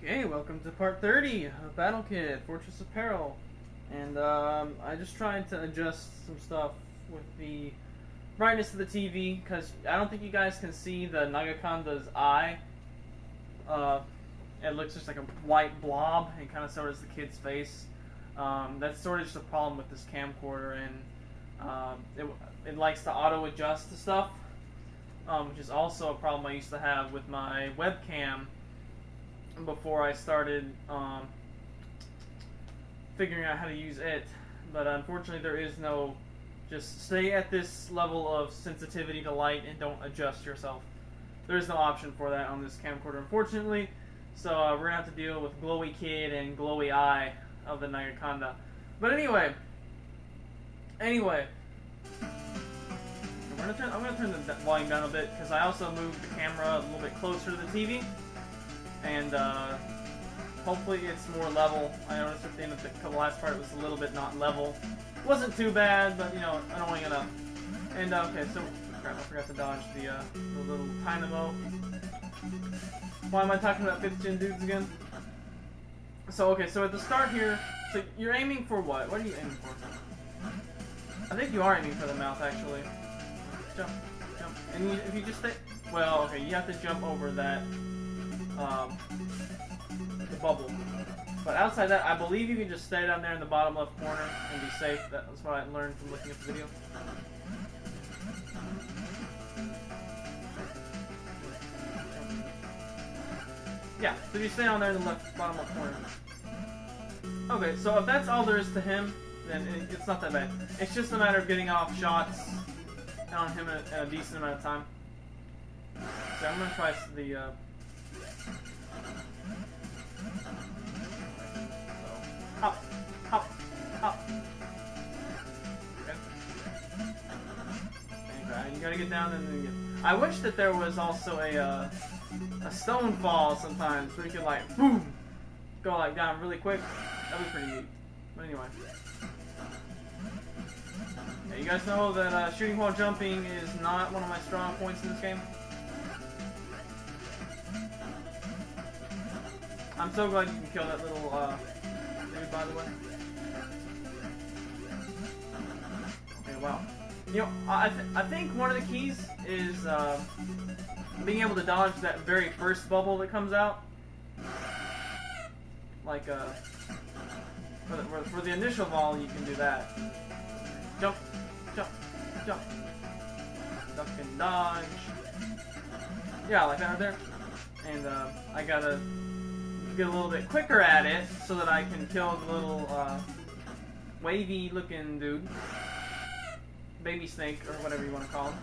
Okay, welcome to part 30 of Battle Kit, Fortress of Peril. And I just tried to adjust some stuff with the brightness of the TV, because I don't think you guys can see the Nagaconda's eye. It looks just like a white blob, and kind of so does the kid's face. That's sort of just a problem with this camcorder, and it likes to auto-adjust the stuff, which is also a problem I used to have with my webcam before I started figuring out how to use it. But unfortunately there is no just stay at this level of sensitivity to light and don't adjust yourself. There is no option for that on this camcorder, unfortunately. So we're gonna have to deal with glowy kid and glowy eye of the Nagaconda. But anyway, I'm gonna turn the volume down a bit, because I also moved the camera a little bit closer to the TV. And hopefully it's more level. I noticed at the end of the last part it was a little bit not level. It wasn't too bad, but you know, annoying enough. And okay, so crap, I forgot to dodge the little dynamo. Why am I talking about 5th gen dudes again? So okay, so at the start here, so you're aiming for what? What are you aiming for? I think you are aiming for the mouth, actually. Jump, jump, and if you just stay, well, okay, you have to jump over that. The bubble. But outside that, I believe you can just stay down there in the bottom left corner and be safe. That's what I learned from looking at the video. Yeah, so you stay down there in the bottom left corner. Okay, so if that's all there is to him, then it's not that bad. It's just a matter of getting off shots on him in a decent amount of time. So I'm going to try the... Hop, hop, hop. Okay. Okay, you gotta get down and then get... I wish that there was also a stone fall sometimes where you could like, boom, go like down really quick. That'd be pretty neat. But anyway. Yeah, you guys know that shooting while jumping is not one of my strong points in this game. I'm so glad you can kill that little dude, by the way. Okay, wow. You know, I think one of the keys is being able to dodge that very first bubble that comes out. Like, for the initial ball, you can do that. Jump, jump, jump. Duck and dodge. Yeah, like that right there. And I gotta get a little bit quicker at it so that I can kill the little wavy looking dude, baby snake or whatever you want to call him.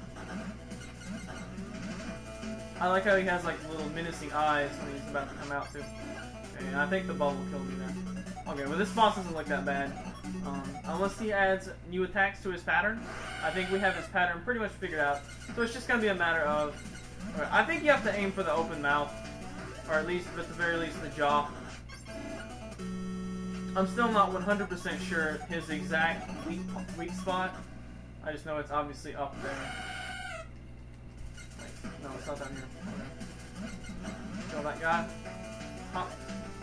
I like how he has like little menacing eyes when he's about to come out too. Okay, and I think the bubble killed me there. Okay, well this boss doesn't look that bad, unless he adds new attacks to his pattern. I think we have his pattern pretty much figured out, so it's just gonna be a matter of. Okay, I think you have to aim for the open mouth. Or at least, at the very least, the jaw. I'm still not 100% sure his exact weak spot. I just know it's obviously up there. Wait, no, it's not down here. Kill that guy. Hop,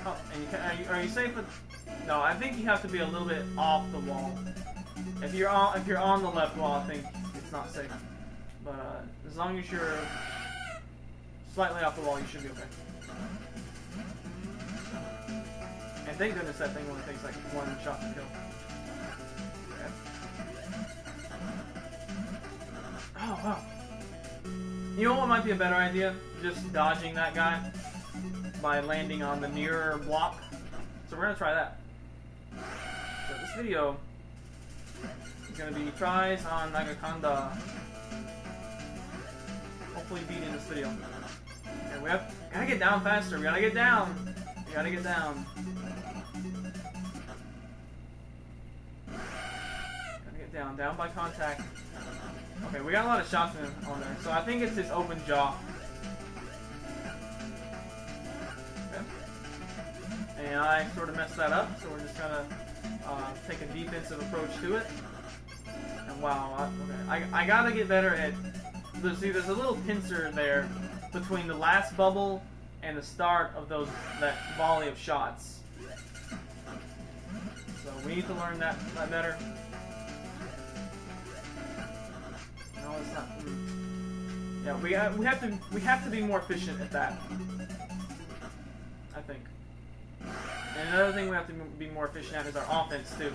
hop, and you can, are you safe with? No, I think you have to be a little bit off the wall. If you're on the left wall, I think it's not safe. But as long as you're slightly off the wall, you should be okay. And thank goodness that thing only takes like one shot to kill. Okay. Oh, wow. You know what might be a better idea? Just dodging that guy by landing on the nearer block. So we're going to try that. So this video is going to be tries on Nagaconda. Hopefully beating this video. Okay, we gotta get down faster. We gotta get down. We gotta get down. Gotta get down. Down by contact. Okay, we got a lot of shots on there, so I think it's his open jaw. Okay. And I sort of messed that up, so we're just gonna take a defensive approach to it. And wow, okay, I gotta get better at. There's a little pincer there between the last bubble and the start of that volley of shots. So we need to learn that better. No, it's not. Yeah, we have to be more efficient at that. I think. And another thing we have to be more efficient at is our offense too.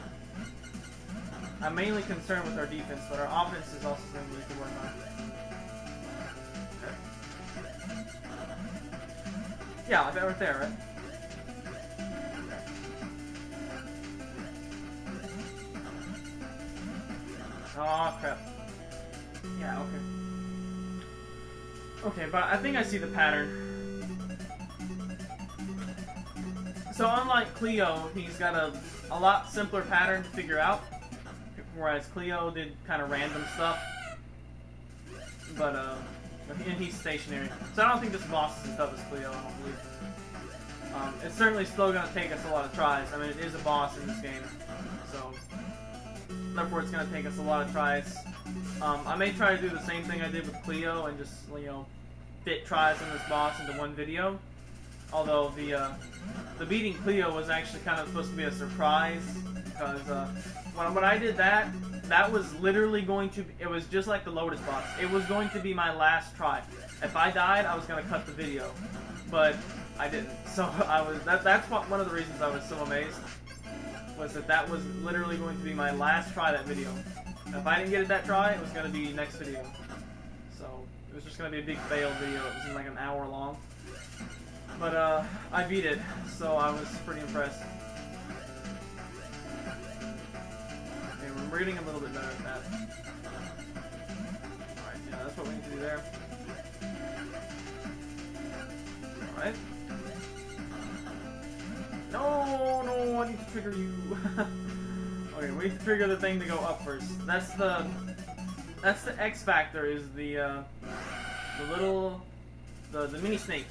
I'm mainly concerned with our defense, but our offense is also something we need to work on. Okay. Yeah, like that right there, right? Oh crap. Yeah, okay. Okay, but I think I see the pattern. So unlike Cleo, he's got a lot simpler pattern to figure out, whereas Cleo did kind of random stuff. But and he's stationary, so I don't think this boss is as tough as Cleo. I don't believe. It's certainly still going to take us a lot of tries. I mean, it is a boss in this game, so therefore it's going to take us a lot of tries. I may try to do the same thing I did with Cleo and just fit tries on this boss into one video. Although the beating Cleo was actually kind of supposed to be a surprise, because when I did that was literally going to it was just like the Lotus boss. It was going to be my last try. If I died, I was going to cut the video, but I didn't. So that's one of the reasons I was so amazed, was that was literally going to be my last try, that video. If I didn't get it that try, it was going to be next video. So it was just going to be a big failed video. It was like an hour long. But I beat it, so I was pretty impressed. Okay, we're getting a little bit better at that. Alright, yeah, that's what we need to do there. Alright. No, I need to trigger you. Okay, we need to trigger the thing to go up first. That's the X factor, is the mini snake.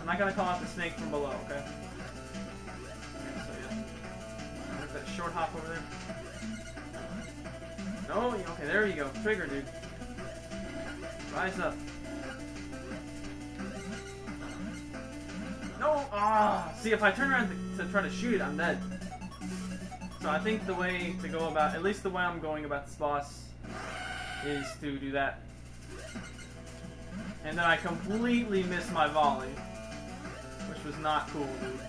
I'm not gonna call out the snake from below, okay? Okay, so yeah. There's that short hop over there. No, okay, there you go. Trigger, dude. Rise up. No! Ah! See, if I turn around to try to shoot it, I'm dead. So I think the way to go about, at least the way I'm going about this boss, is to do that. And then I completely missed my volley, which was not cool, dude.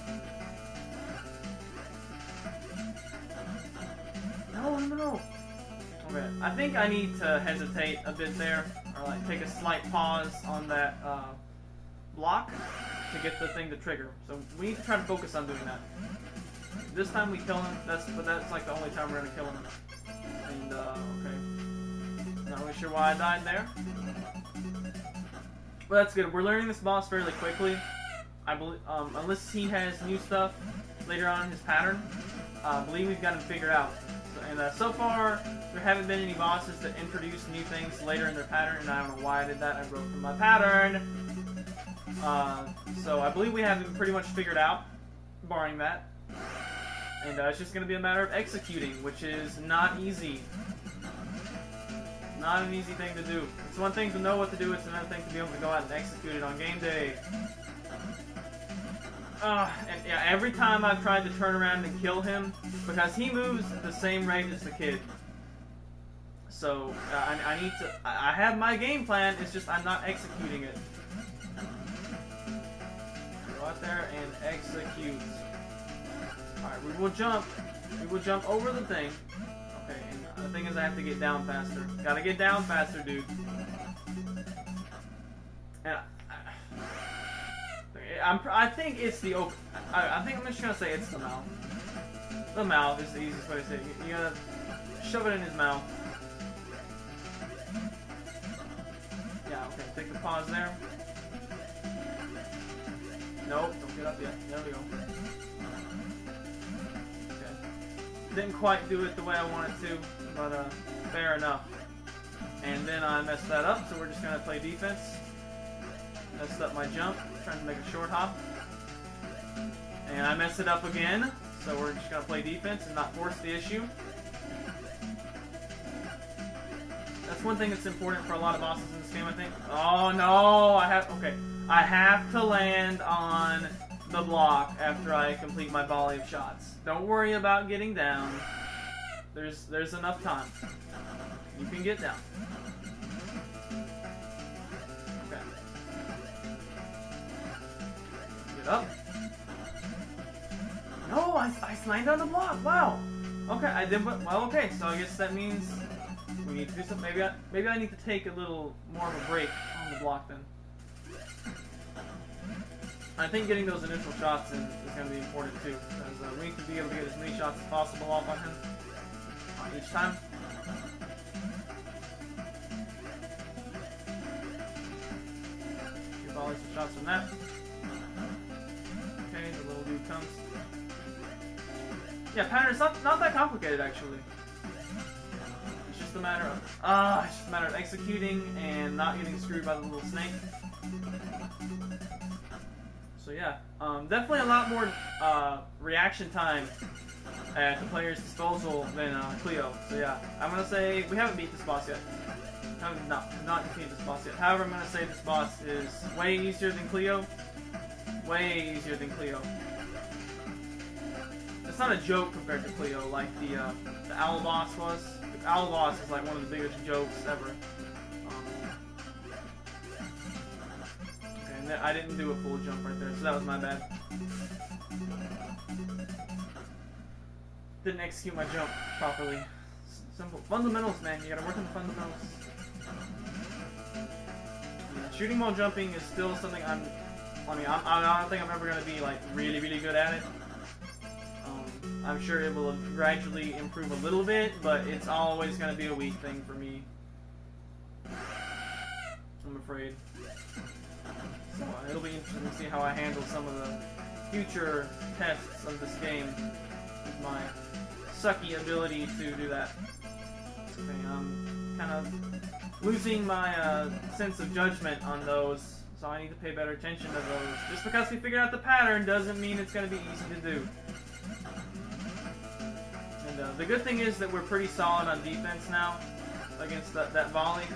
No. Okay, I think I need to hesitate a bit there, or like take a slight pause on that block to get the thing to trigger. So we need to try to focus on doing that. This time we kill him, but that's like the only time we're gonna kill him. And okay. Not really sure why I died there. But that's good. We're learning this boss fairly quickly. I believe, unless he has new stuff later on in his pattern, I believe we've got him figured out. So far, there haven't been any bosses that introduce new things later in their pattern, and I don't know why I did that. I broke from my pattern. So I believe we have him pretty much figured out, barring that. And it's just going to be a matter of executing, which is not easy. Not an easy thing to do. It's one thing to know what to do, it's another thing to be able to go out and execute it on game day. And yeah, every time I've tried to turn around and kill him, because he moves at the same rate as the kid. So, I need to... I have my game plan, it's just I'm not executing it. Go out there and execute. Alright, we will jump. We will jump over the thing. Okay, and the thing is I have to get down faster. Gotta get down faster, dude. And I think it's the open... I think I'm just gonna say it's the mouth. The mouth is the easiest way to say it. You gotta shove it in his mouth. Yeah, okay, take the pause there. Nope, don't get up yet. There we go. Okay. Didn't quite do it the way I wanted to, but fair enough. And then I messed that up, so we're just gonna play defense. Messed up my jump, trying to make a short hop. And I messed it up again, so we're just gonna play defense and not force the issue. That's one thing that's important for a lot of bosses in this game, I think. Oh no, I I have to land on the block after I complete my volley of shots. Don't worry about getting down. There's enough time. You can get down. Okay. Get up. No, I landed on the block. Wow. Okay, I did. Well, okay. So I guess that means we need to do something. Maybe I need to take a little more of a break on the block then. I think getting those initial shots in is going to be important too, because we need to be able to get as many shots as possible off on him each time. Few volleys of shots from that. Okay, the little dude comes. Yeah, pattern's not that complicated actually. It's just a matter of executing and not getting screwed by the little snake. So yeah, definitely a lot more reaction time at the player's disposal than Cleo. So yeah, I'm gonna say we haven't beat this boss yet. Not defeated this boss yet. However, I'm gonna say this boss is way easier than Cleo. Way easier than Cleo. It's not a joke compared to Cleo like the owl boss was. The owl boss is like one of the biggest jokes ever. I didn't do a full jump right there, so that was my bad. Didn't execute my jump properly. Simple fundamentals, man. You gotta work on the fundamentals. Yeah, shooting while jumping is still something I don't think I'm ever gonna be like really good at it. I'm sure it will gradually improve a little bit, but it's always gonna be a weak thing for me. I'm afraid. So it'll be interesting to see how I handle some of the future tests of this game with my sucky ability to do that. Okay, I'm kind of losing my sense of judgment on those, so I need to pay better attention to those. Just because we figured out the pattern doesn't mean it's going to be easy to do. And the good thing is that we're pretty solid on defense now against that volley.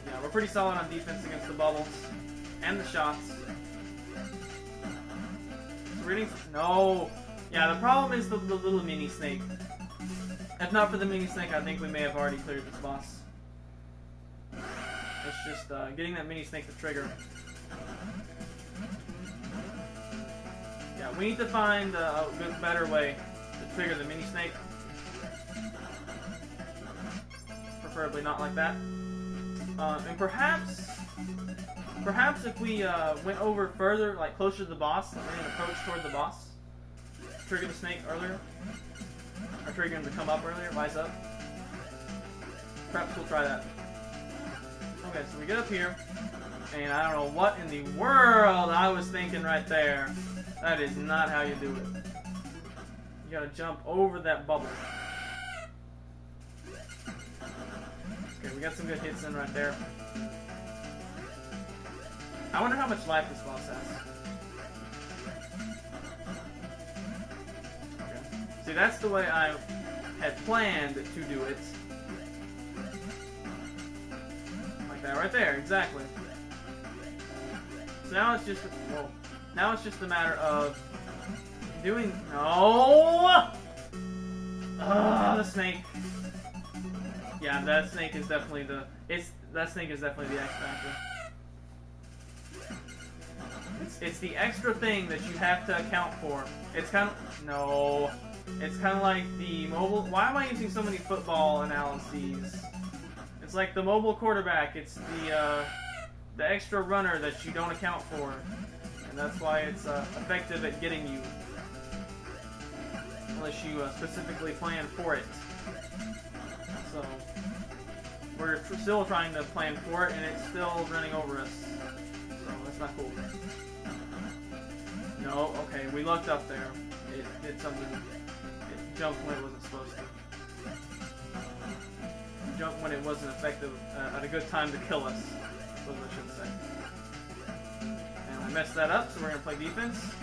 Yeah, we're pretty solid on defense against the bubbles and the shots. So we're getting... No! Yeah, the problem is the little mini snake. If not for the mini snake, I think we may have already cleared this boss. It's just getting that mini snake to trigger. Yeah, we need to find a better way to trigger the mini snake. Preferably not like that. And perhaps if we went over further, like closer to the boss, and then approach toward the boss, trigger the snake earlier, or trigger him to come up earlier, rise up. Perhaps we'll try that. Okay, so we get up here, and I don't know what in the world I was thinking right there. That is not how you do it. You gotta jump over that bubble. Okay, we got some good hits in right there. I wonder how much life this boss has. Okay. See, that's the way I had planned to do it. Like that right there, exactly. So now it's just now it's just a matter of doing the snake. Yeah, that snake is definitely the X factor. It's the extra thing that you have to account for. It's kind of It's kind of like the mobile. Why am I using so many football analyses? It's like the mobile quarterback. It's the extra runner that you don't account for, and that's why it's effective at getting you, unless you specifically plan for it. So we're still trying to plan for it, and it's still running over us. So that's not cool. No, okay, we lucked up there. It did something. It jumped when it wasn't supposed to. It jumped when it wasn't effective at a good time to kill us. That's what I should say. And I messed that up, so we're gonna play defense.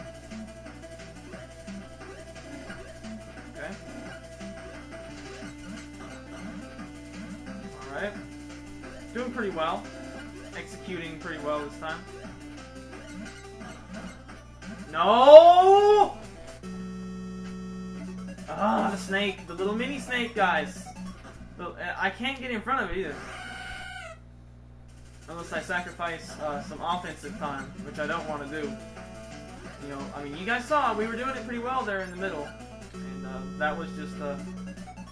Okay. Alright. Doing pretty well. executing pretty well this time. No! Ah, the snake. The little mini snake, guys. I can't get in front of it either. Unless I sacrifice some offensive time, which I don't want to do. You know, I mean, you guys saw we were doing it pretty well there in the middle. And that was just...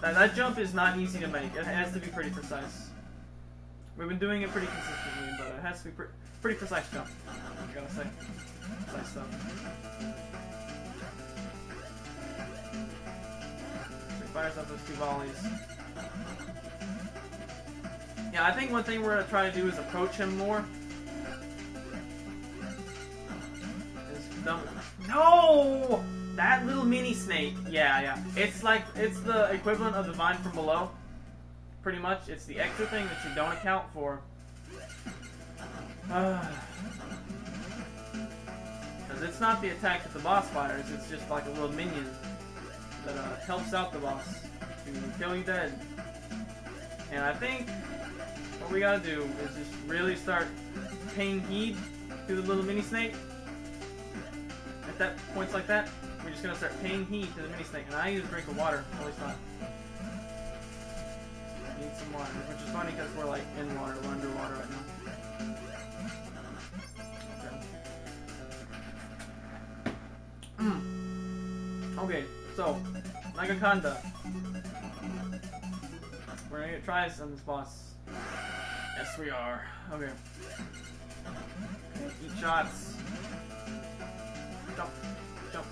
that jump is not easy to make. It has to be pretty precise. We've been doing it pretty consistently, but it has to be pretty precise jump. I gotta say. Precise stuff. So he fires up those 2 volleys. Yeah, I think one thing we're gonna try to do is approach him more. No! That little mini snake. Yeah. It's the equivalent of the vine from below. Pretty much. It's the extra thing that you don't account for. Because it's not the attack that the boss fires, it's just like a little minion that helps out the boss to kill you dead. And I think what we gotta do is just really start paying heed to the little mini snake. At points like that, we're just gonna start paying heed to the mini snake. And I need a drink of water. Always thought. I need some water, which is funny because we're like in water, we're underwater right now. Okay. Okay, so Nagaconda. We're gonna get tries on this boss. Yes, we are. Okay. Eat shots. Jump, jump,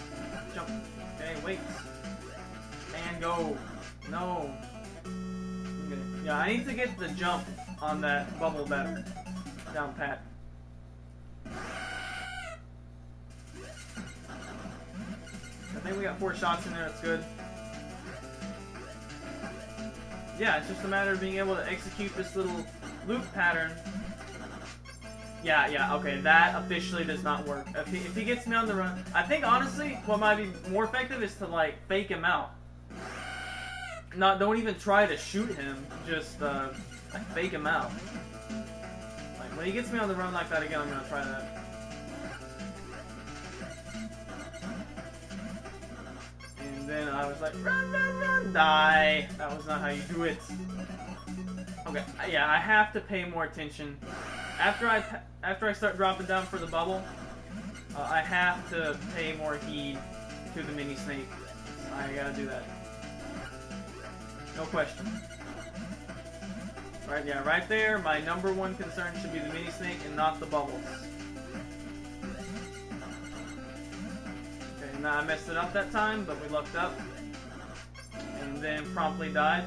jump. Okay, wait. And go. No. Okay. Yeah, I need to get the jump on that bubble better. Down pat. I think we got 4 shots in there, that's good. Yeah, it's just a matter of being able to execute this little loop pattern. Yeah, okay, that officially does not work. If he gets me on the run, I think honestly, what might be more effective is to like fake him out. Don't even try to shoot him, just like fake him out. Like when he gets me on the run like that again, I'm gonna try that. And then I was like, run, run, run, die. That was not how you do it. Okay, yeah, I have to pay more attention. After I start dropping down for the bubble, I have to pay more heed to the mini snake. I gotta do that. No question. Right, yeah, right there, my number 1 concern should be the mini snake and not the bubbles. Okay, now I messed it up that time, but we lucked up. And then promptly died.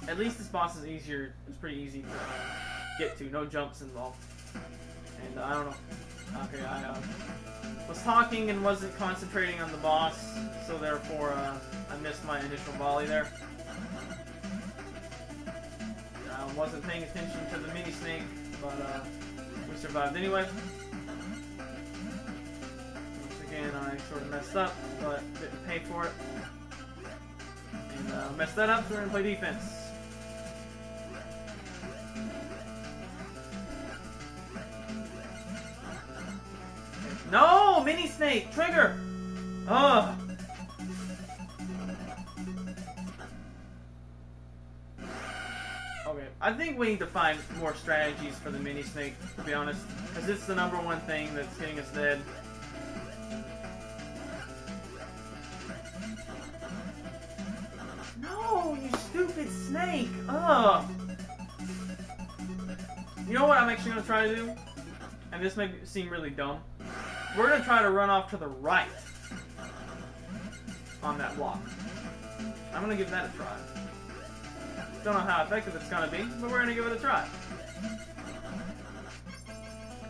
At least this boss is easier. It's pretty easy to get to. No jumps involved. And I don't know. Okay, I was talking and wasn't concentrating on the boss, so therefore I missed my initial volley there. I wasn't paying attention to the mini snake, but we survived anyway. Once again, I sort of messed up, but didn't pay for it. And messed that up, so we're gonna play defense. No! Mini snake! Trigger! Ugh! Okay, I think we need to find more strategies for the mini snake, to be honest. Because it's the number 1 thing that's hitting us dead. No! You stupid snake! Ugh! You know what I'm actually going to try to do? And this may seem really dumb. We're going to try to run off to the right on that block. I'm going to give that a try. Don't know how effective it's going to be, but we're going to give it a try.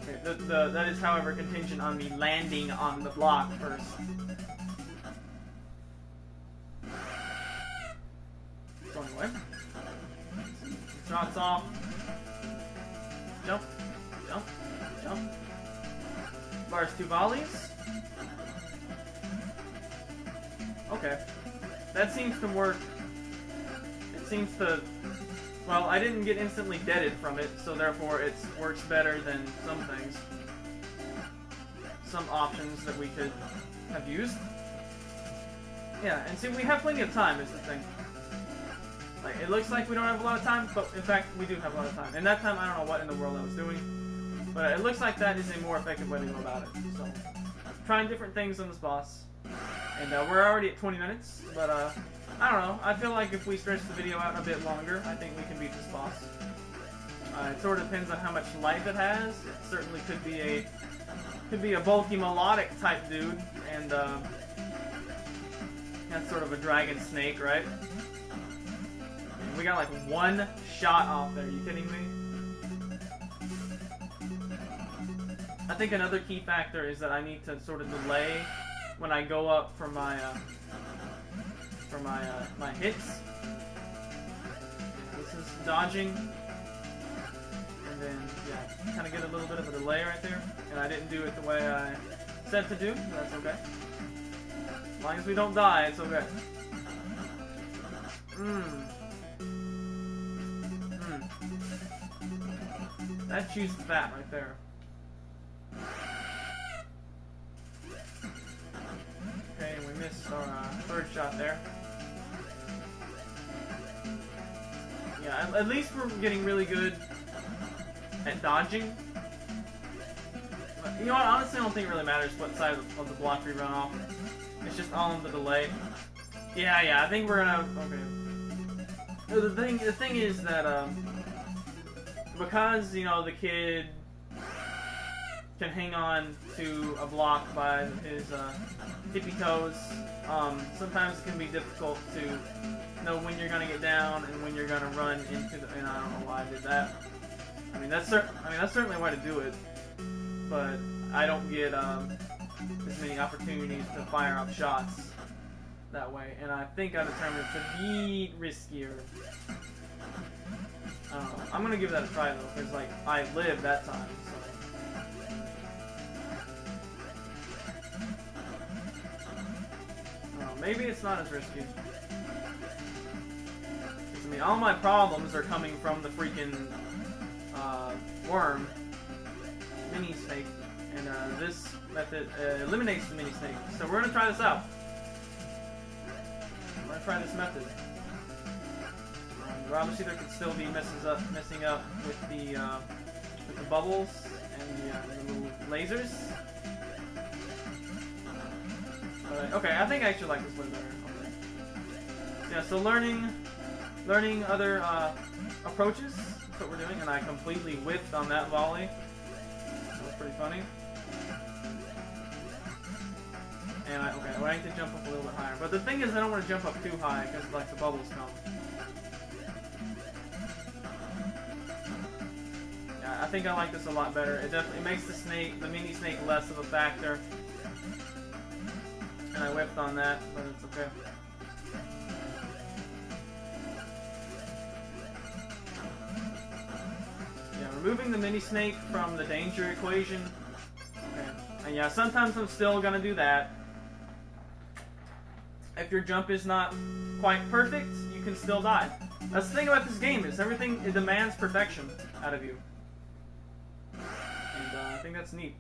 Okay, that is, however, contingent on me landing on the block first. Going away. Shots off. Jump. Jump. Jump. Bars 2 volleys. Okay. That seems to work. It seems to well, I didn't get instantly deaded from it, so therefore it works better than some things. Some options that we could have used. Yeah, and see, we have plenty of time is the thing. Like, it looks like we don't have a lot of time, but in fact, we do have a lot of time. And that time, I don't know what in the world I was doing. But it looks like that is a more effective way to go about it. So, trying different things on this boss. And we're already at 20 minutes, but I don't know. I feel like if we stretch the video out a bit longer, I think we can beat this boss. It sort of depends on how much life it has. It certainly could be a bulky melodic type dude, and that's sort of a dragon snake, right? We got like one shot off there. Are you kidding me? I think another key factor is that I need to sort of delay when I go up for my my hits. This is dodging, and then yeah, kind of get a little bit of a delay right there. And I didn't do it the way I said to do. But that's okay. As long as we don't die, it's okay. That chews fat right there. Okay, we missed our third shot there. Yeah, at least we're getting really good at dodging. But, you know what, honestly I don't think it really matters what side of the block we run off. It's just all in the delay. Yeah, I think we're gonna... Okay. The thing is that, because, you know, the kid can hang on to a block by his tippy toes, sometimes it can be difficult to know when you're gonna get down and when you're gonna run into the... And I don't know why I did that. I mean, that's certainly a way to do it, but I don't get as many opportunities to fire off shots that way, and I think I determined to be riskier. I don't know. I'm gonna give that a try though, because like I lived that time. So. I don't know, maybe it's not as risky. I mean, all my problems are coming from the freaking worm, mini snake, and this method eliminates the mini snake. So we're gonna try this out. I'm gonna try this method. Obviously, there could still be messing up with the bubbles and the little lasers. Okay, I think I actually like this way better. Okay. Yeah, so learning other approaches. That's what we're doing, and I completely whiffed on that volley. That was pretty funny. And I need to jump up a little bit higher. But the thing is, I don't want to jump up too high because like the bubbles come. Yeah, I think I like this a lot better. It definitely makes the mini snake, less of a factor. And I whiffed on that, but it's okay. Yeah, removing the mini snake from the danger equation. Okay. And yeah, sometimes I'm still gonna do that. If your jump is not quite perfect, you can still die. That's the thing about this game, is everything, it demands perfection out of you. And I think that's neat.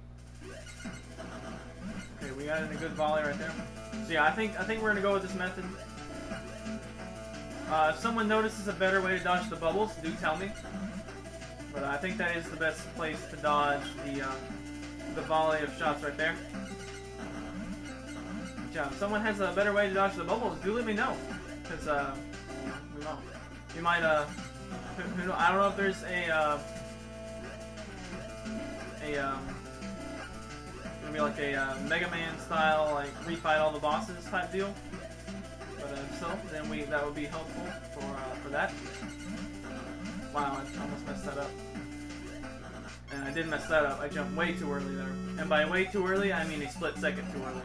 Okay, we got in a good volley right there. So yeah, I think we're gonna go with this method. If someone notices a better way to dodge the bubbles, do tell me. But I think that is the best place to dodge the volley of shots right there. Yeah, if someone has a better way to dodge the bubbles, do let me know. Because, we won't. You might, I don't know if there's gonna be like a Mega Man style, like, refight all the bosses type deal. But if so, then that would be helpful for that. Wow, I almost messed that up. And I did mess that up. I jumped way too early there. And by way too early, I mean a split second too early.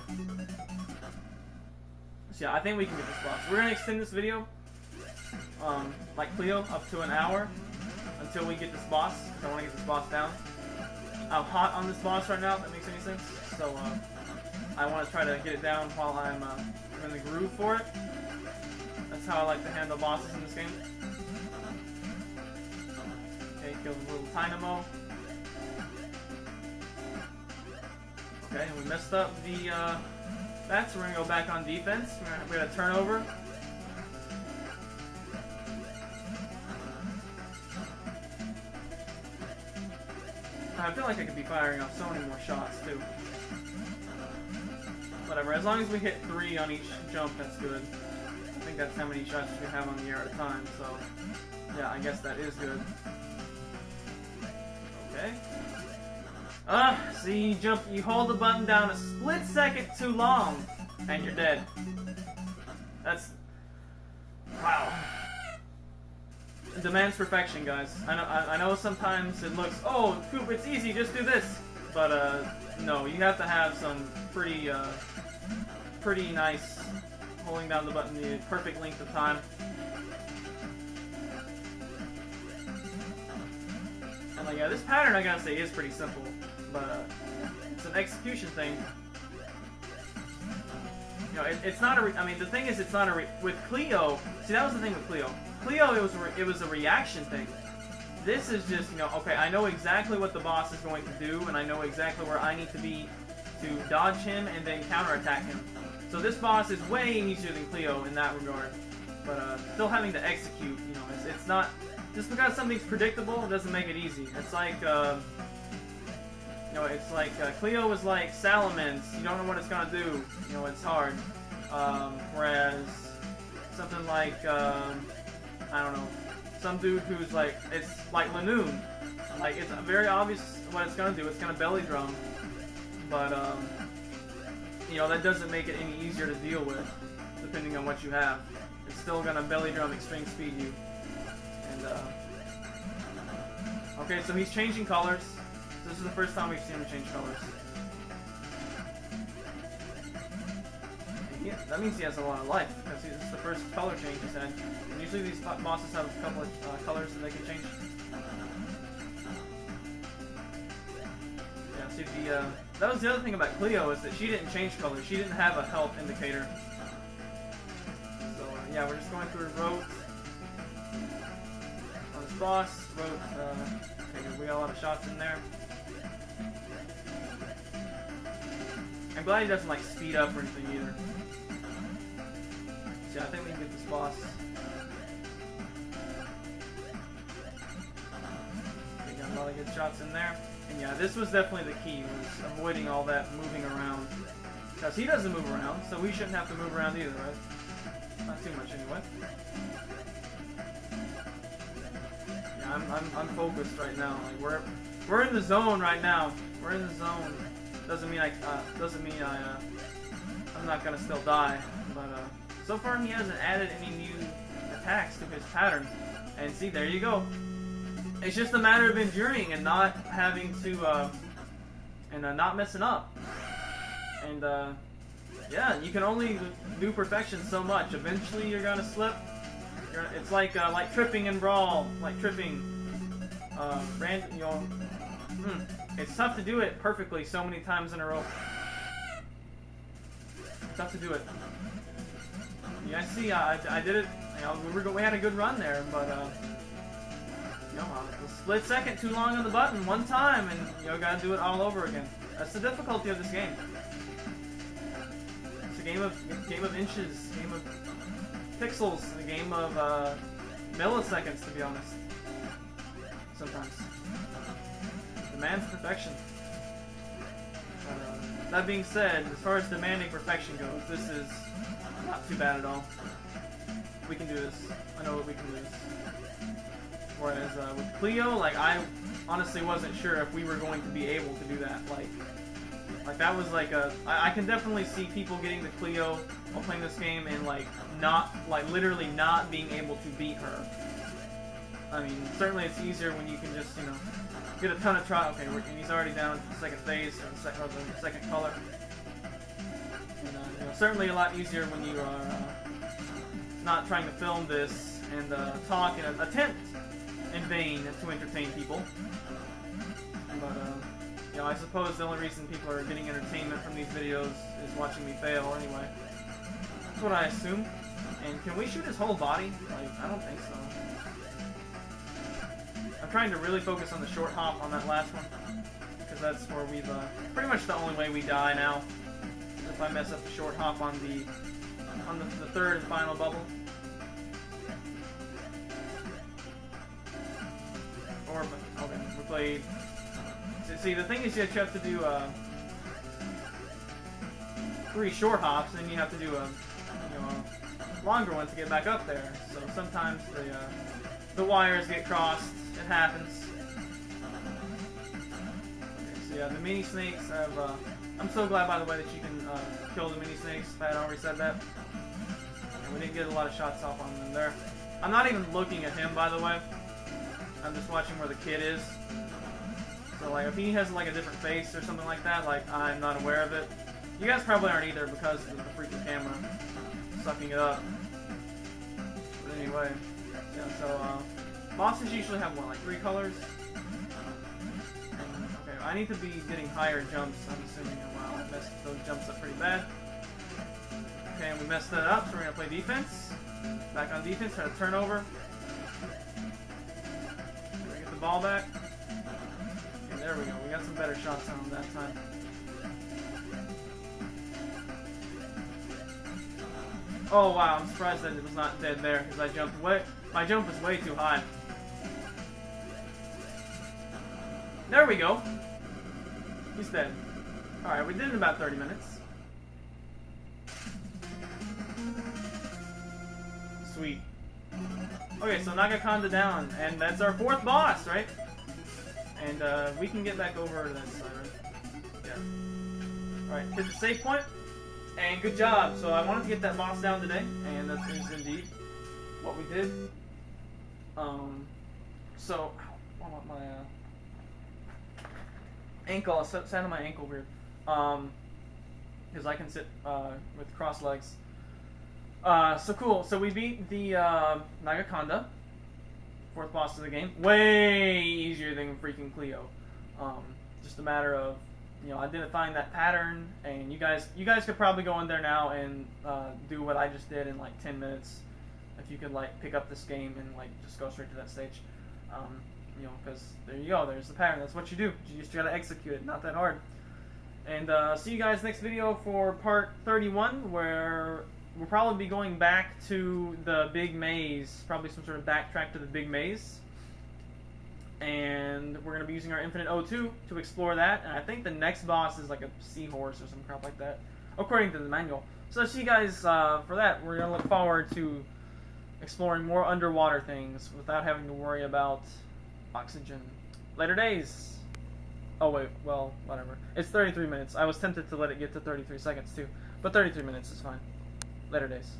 So yeah, I think we can get this boss. We're gonna extend this video, like Cleo, up to an hour until we get this boss, because I want to get this boss down. I'm hot on this boss right now, if that makes any sense. So I want to try to get it down while I'm in the groove for it. That's how I like to handle bosses in this game. Okay, kill the little dynamo. Okay, and we messed up the that, so we're gonna go back on defense. We're gonna turn over. I feel like I could be firing off so many more shots too. Whatever, as long as we hit 3 on each jump, that's good. I think that's how many shots we have on the air at a time, so yeah, I guess that is good. Okay. See, you hold the button down a split second too long, and you're dead. That's... wow. It demands perfection, guys. I know sometimes it looks, oh, Kooper, it's easy, just do this. But, no, you have to have some pretty nice holding down the button the perfect length of time. And, like, yeah, this pattern, I gotta say, is pretty simple. But, it's an execution thing. You know, it's not a... I mean, the thing is, it's not a... with Cleo... See, that was the thing with Cleo. Cleo, it was a reaction thing. This is just, you know, okay, I know exactly what the boss is going to do, and I know exactly where I need to be to dodge him and then counterattack him. So this boss is way easier than Cleo in that regard. But, still having to execute, you know, it's not... Just because something's predictable doesn't make it easy. It's like, you know, it's like, Cleo was like Salamence. You don't know what it's gonna do. You know, it's hard. Whereas, something like, I don't know, some dude who's like, it's like Lanoon. Like, it's very obvious what it's gonna do. It's gonna belly drum. But, you know, that doesn't make it any easier to deal with, depending on what you have. It's still gonna belly drum extreme speed you. And, okay, so he's changing colors. This is the first time we've seen him change colors. Yeah, that means he has a lot of life, because this is the first color change he's had. And usually these bosses have a couple of colors that they can change. Yeah, see, that was the other thing about Cleo, is that she didn't change colors. She didn't have a health indicator. So, yeah, we're just going through roads. On this boss, road, okay, we got a lot of shots in there. I'm glad he doesn't, like, speed up or anything either. So yeah, I think we can get this boss. We got a lot of good shots in there. And yeah, this was definitely the key, was avoiding all that moving around. Because he doesn't move around, so we shouldn't have to move around either, right? Not too much anyway. Yeah, I'm focused right now. Like, we're in the zone right now. We're in the zone. Doesn't mean I'm not gonna still die, but so far he hasn't added any new attacks to his pattern. And see, there you go. It's just a matter of enduring and not having to not messing up. And yeah, you can only do perfection so much. Eventually, you're gonna slip. It's like tripping in Brawl, like tripping. You know. It's tough to do it perfectly so many times in a row. It's tough to do it. Yeah, see, I did it. You know, we had a good run there, but you know, a split second too long on the button one time, and you know, gotta do it all over again. That's the difficulty of this game. It's a game of inches, a game of pixels, a game of milliseconds, to be honest. Sometimes. Demands perfection. That being said, as far as demanding perfection goes, this is not too bad at all. We can do this. I know that we can do this. Whereas with Cleo, like, I honestly wasn't sure if we were going to be able to do that. Like that was like I can definitely see people getting the Cleo while playing this game and literally not being able to beat her. I mean, certainly it's easier when you can just, you know, get a ton of trial. Okay, and he's already down to the second phase, or the second color. And, you know, certainly a lot easier when you are not trying to film this and talk and attempt in vain to entertain people. But, you know, I suppose the only reason people are getting entertainment from these videos is watching me fail anyway. That's what I assume. And can we shoot his whole body? Like, I don't think so. I'm trying to really focus on the short hop on that last one, because that's where we've pretty much the only way we die now. If I mess up the short hop on the third and final bubble. Or okay, we played. See, the thing is, you have to do 3 short hops, and then you have to do a longer one to get back up there. So sometimes the wires get crossed. It happens. Okay, so yeah, the mini snakes have. I'm so glad, by the way, that you can kill the mini snakes. If I had already said that. And we didn't get a lot of shots off on them there. I'm not even looking at him, by the way. I'm just watching where the kid is. So like, if he has like a different face or something like that, like I'm not aware of it. You guys probably aren't either because of the freaking camera sucking it up. But anyway, yeah. So bosses usually have what, like 3 colors? Okay, I need to be getting higher jumps. I'm assuming. Wow, I messed those jumps up pretty bad. Okay, and we messed that up, so we're gonna play defense. Back on defense, try to turnover. Get the ball back. Okay, there we go. We got some better shots on him that time. Oh wow, I'm surprised that it was not dead there, because I jumped way. My jump was way too high. There we go. He's dead. Alright, we did it in about 30 minutes. Sweet. Okay, so Nagaconda down, and that's our 4th boss, right? And we can get back over to that side, right? Yeah. Alright, hit the save point. And good job. So I wanted to get that boss down today, and that is indeed what we did. So I want my ankle. I sat on my ankle weird. Because I can sit with crossed legs. So cool. So we beat the Nagaconda, 4th boss of the game. Way easier than freaking Cleo. Just a matter of identifying that pattern, and you guys could probably go in there now and do what I just did in like 10 minutes, if you could like pick up this game and like just go straight to that stage, because there you go, there's the pattern. That's what you do. You just gotta execute it. Not that hard. And see you guys next video for part 31, where we'll probably be going back to the big maze, probably some sort of backtrack to the big maze. And we're going to be using our Infinite O2 to explore that. And I think the next boss is like a seahorse or some crap like that, according to the manual. So see you guys for that. We're going to look forward to exploring more underwater things without having to worry about oxygen. Later days. Oh wait, well, whatever. It's 33 minutes. I was tempted to let it get to 33 seconds too. But 33 minutes is fine. Later days.